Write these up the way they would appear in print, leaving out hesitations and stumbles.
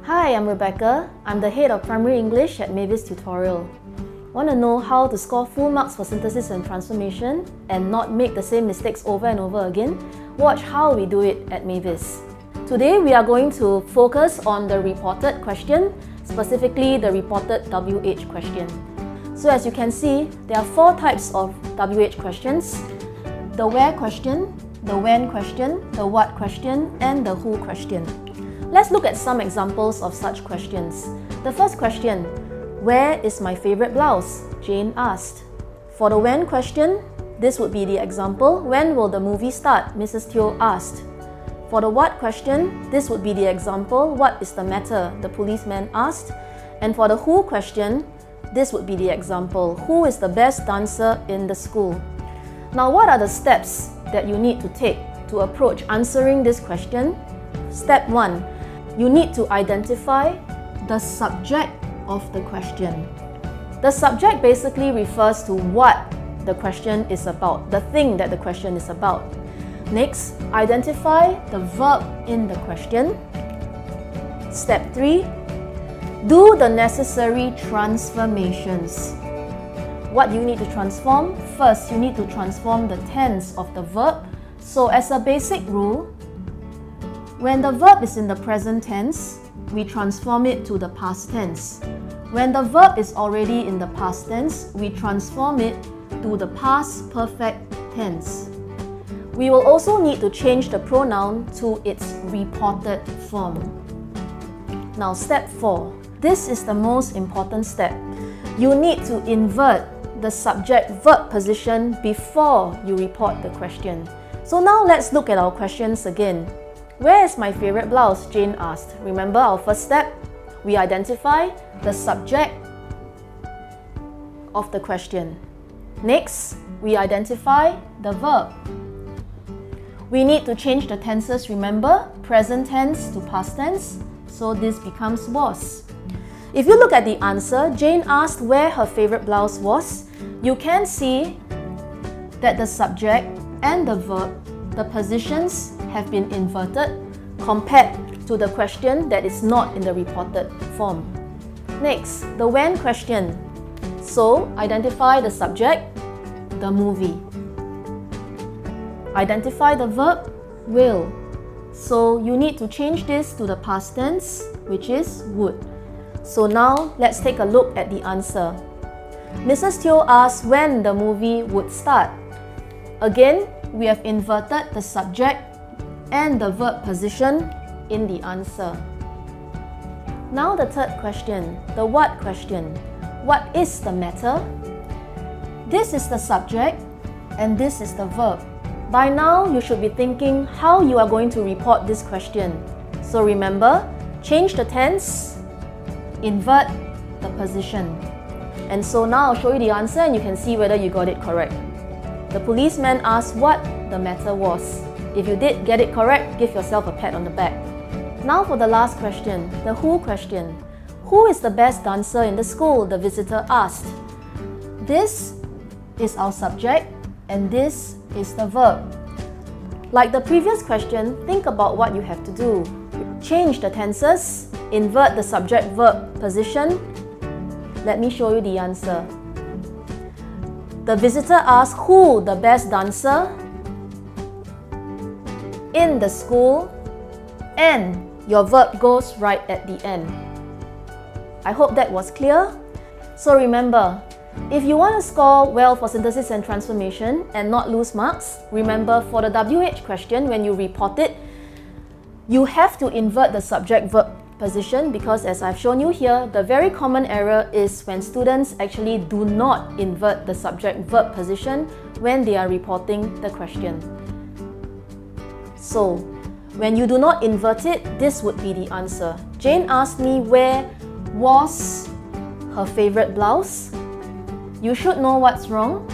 Hi, I'm Rebecca. I'm the head of Primary English at Mavis Tutorial. Want to know how to score full marks for synthesis and transformation and not make the same mistakes over and over again? Watch how we do it at Mavis. Today we are going to focus on the reported question, specifically the reported WH question. So as you can see, there are 4 types of WH questions: the where question, the when question, the what question, and the who question. Let's look at some examples of such questions. The first question, where is my favorite blouse? Jane asked. For the when question, this would be the example, when will the movie start? Mrs. Teo asked. For the what question, this would be the example, what is the matter? The policeman asked. And for the who question, this would be the example, who is the best dancer in the school? Now, what are the steps that you need to take to approach answering this question? Step 1. You need to identify the subject of the question. The subject basically refers to what the question is about, the thing that the question is about. Next, identify the verb in the question. Step 3. Do the necessary transformations. What do you need to transform? First, you need to transform the tense of the verb. So as a basic rule, when the verb is in the present tense, we transform it to the past tense. When the verb is already in the past tense, we transform it to the past perfect tense. We will also need to change the pronoun to its reported form. Now, step 4. This is the most important step. You need to invert the subject-verb position before you report the question. So now let's look at our questions again. Where is my favorite blouse? Jane asked. Remember our first step? We identify the subject of the question. Next, we identify the verb. We need to change the tenses, remember? Present tense to past tense, so this becomes was. If you look at the answer, Jane asked where her favorite blouse was. You can see that the subject and the verb, the positions have been inverted compared to the question that is not in the reported form. Next, the when question. So, identify the subject, the movie. Identify the verb, will. So, you need to change this to the past tense, which is would. So now, let's take a look at the answer. Mrs. Teo asked when the movie would start. Again, we have inverted the subject and the verb position in the answer. Now the third question, the what question. What is the matter? This is the subject and this is the verb. By now, you should be thinking how you are going to report this question. So remember, change the tense, invert the position. And so now I'll show you the answer and you can see whether you got it correct. The policeman asked what the matter was. If you did get it correct, give yourself a pat on the back. Now for the last question, the who question. Who is the best dancer in the school? The visitor asked. This is our subject and this is the verb. Like the previous question, think about what you have to do. Change the tenses, invert the subject-verb position. Let me show you the answer. The visitor asked who the best dancer in the school, and your verb goes right at the end. I hope that was clear. So remember, if you want to score well for synthesis and transformation and not lose marks, remember for the WH question, when you report it, you have to invert the subject-verb position because as I've shown you here, the very common error is when students actually do not invert the subject-verb position when they are reporting the question. So, when you do not invert it, this would be the answer. Jane asked me where was her favorite blouse. You should know what's wrong.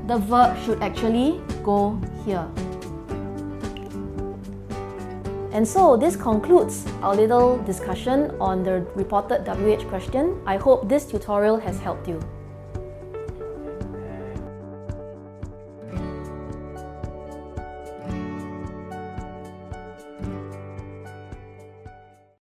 The verb should actually go here. And so this concludes our little discussion on the reported WH question. I hope this tutorial has helped you.